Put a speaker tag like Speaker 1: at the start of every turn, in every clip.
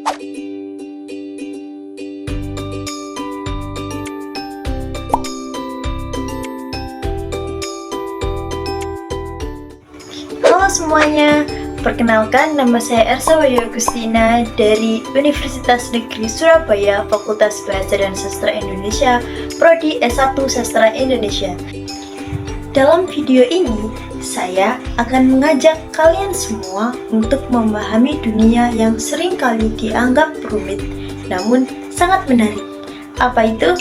Speaker 1: Halo semuanya, perkenalkan nama saya Ersa Wahyu Agustina dari Universitas Negeri Surabaya, Fakultas Bahasa dan Sastra Indonesia, Prodi S1 Sastra Indonesia. Dalam video ini, saya akan mengajak kalian semua untuk memahami dunia yang seringkali dianggap rumit, namun sangat menarik. Apa itu?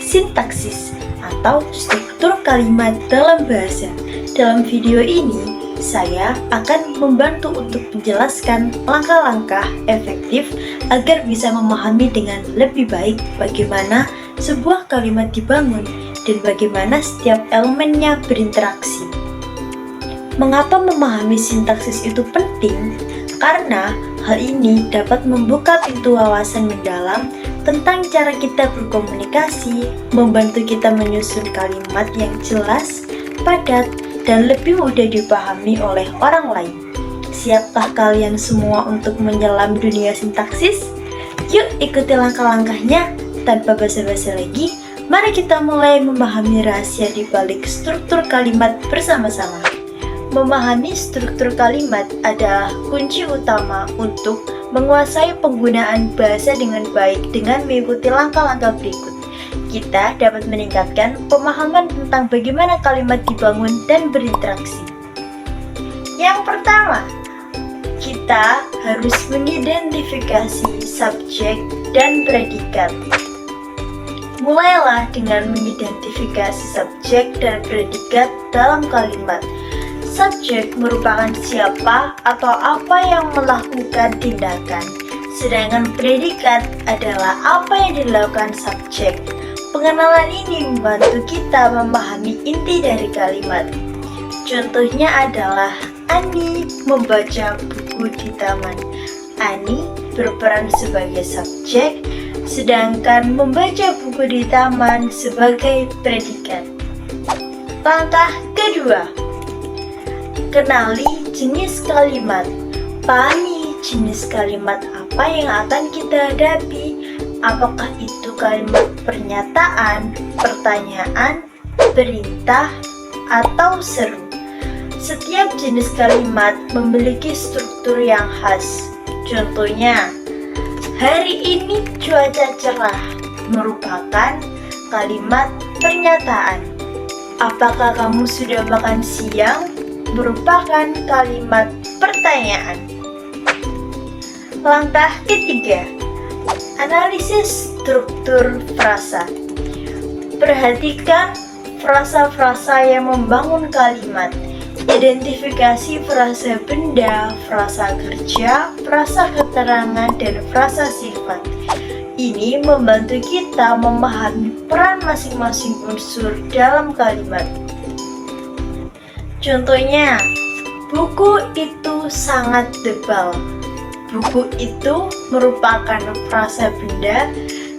Speaker 1: Sintaksis atau struktur kalimat dalam bahasa. Dalam video ini, saya akan membantu untuk menjelaskan langkah-langkah efektif agar bisa memahami dengan lebih baik bagaimana sebuah kalimat dibangun dan bagaimana setiap elemennya berinteraksi. Mengapa memahami sintaksis itu penting? Karena hal ini dapat membuka pintu wawasan mendalam tentang cara kita berkomunikasi, membantu kita menyusun kalimat yang jelas, padat, dan lebih mudah dipahami oleh orang lain. Siapkah kalian semua untuk menyelam dunia sintaksis? Yuk ikuti langkah-langkahnya. Tanpa basa-basi lagi, mari kita mulai memahami rahasia di balik struktur kalimat bersama-sama. Memahami struktur kalimat adalah kunci utama untuk menguasai penggunaan bahasa dengan baik dengan mengikuti langkah-langkah berikut. Kita dapat meningkatkan pemahaman tentang bagaimana kalimat dibangun dan berinteraksi. Yang pertama, kita harus mengidentifikasi subjek dan predikat. Mulailah dengan mengidentifikasi subjek dan predikat dalam kalimat. Subjek merupakan siapa atau apa yang melakukan tindakan, sedangkan predikat adalah apa yang dilakukan subjek. Pengenalan ini membantu kita memahami inti dari kalimat. Contohnya adalah Ani membaca buku di taman. Ani berperan sebagai subjek, sedangkan membaca buku di taman sebagai predikat. Langkah kedua, kenali jenis kalimat. Pahami jenis kalimat apa yang akan kita hadapi. Apakah itu kalimat pernyataan, pertanyaan, perintah, atau seru? Setiap jenis kalimat memiliki struktur yang khas. Contohnya, hari ini cuaca cerah merupakan kalimat pernyataan. Apakah kamu sudah makan siang? Merupakan kalimat pertanyaan. Langkah ketiga, analisis struktur frasa. Perhatikan frasa-frasa yang membangun kalimat. Identifikasi frasa benda, frasa kerja, frasa keterangan, dan frasa sifat. Ini membantu kita memahami peran masing-masing unsur dalam kalimat. Contohnya, buku itu sangat tebal. Buku itu merupakan frasa benda,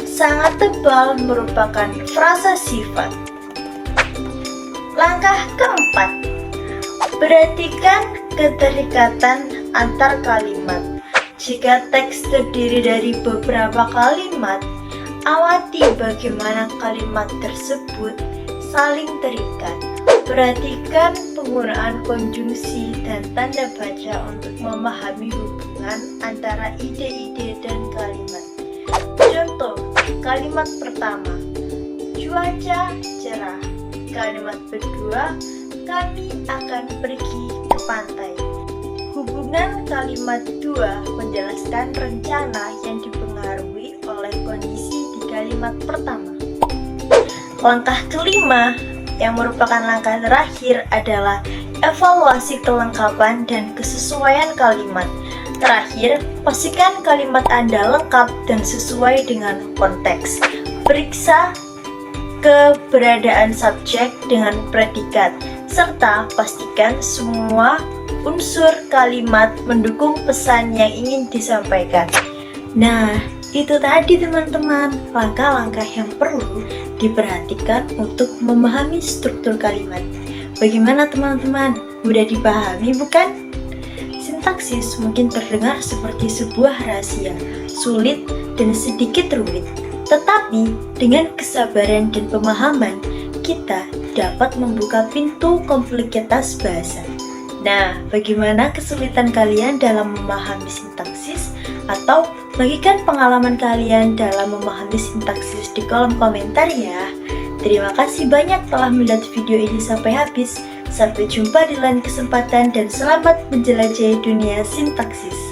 Speaker 1: sangat tebal merupakan frasa sifat. Langkah keempat, perhatikan keterikatan antar kalimat. Jika teks terdiri dari beberapa kalimat, amati bagaimana kalimat tersebut saling terikat. Perhatikan penggunaan konjungsi dan tanda baca untuk memahami hubungan antara ide-ide dan kalimat. Contoh, kalimat pertama, cuaca cerah. Kalimat kedua, kami akan pergi ke pantai. Hubungan kalimat dua menjelaskan rencana yang dipengaruhi oleh kondisi di kalimat pertama. Langkah kelima, yang merupakan langkah terakhir adalah evaluasi kelengkapan dan kesesuaian kalimat. Terakhir, pastikan kalimat Anda lengkap dan sesuai dengan konteks. Periksa keberadaan subjek dengan predikat, serta pastikan semua unsur kalimat mendukung pesan yang ingin disampaikan. Nah, itu tadi teman-teman, langkah-langkah yang perlu diperhatikan untuk memahami struktur kalimat. Bagaimana teman-teman? Mudah dipahami bukan? Sintaksis mungkin terdengar seperti sebuah rahasia, sulit dan sedikit rumit. Tetapi dengan kesabaran dan pemahaman, kita dapat membuka pintu kompleksitas bahasa. Nah, bagaimana kesulitan kalian dalam memahami sintaksis? Atau bagikan pengalaman kalian dalam memahami sintaksis di kolom komentar ya. Terima kasih banyak telah melihat video ini sampai habis. Sampai jumpa di lain kesempatan dan selamat menjelajahi dunia sintaksis.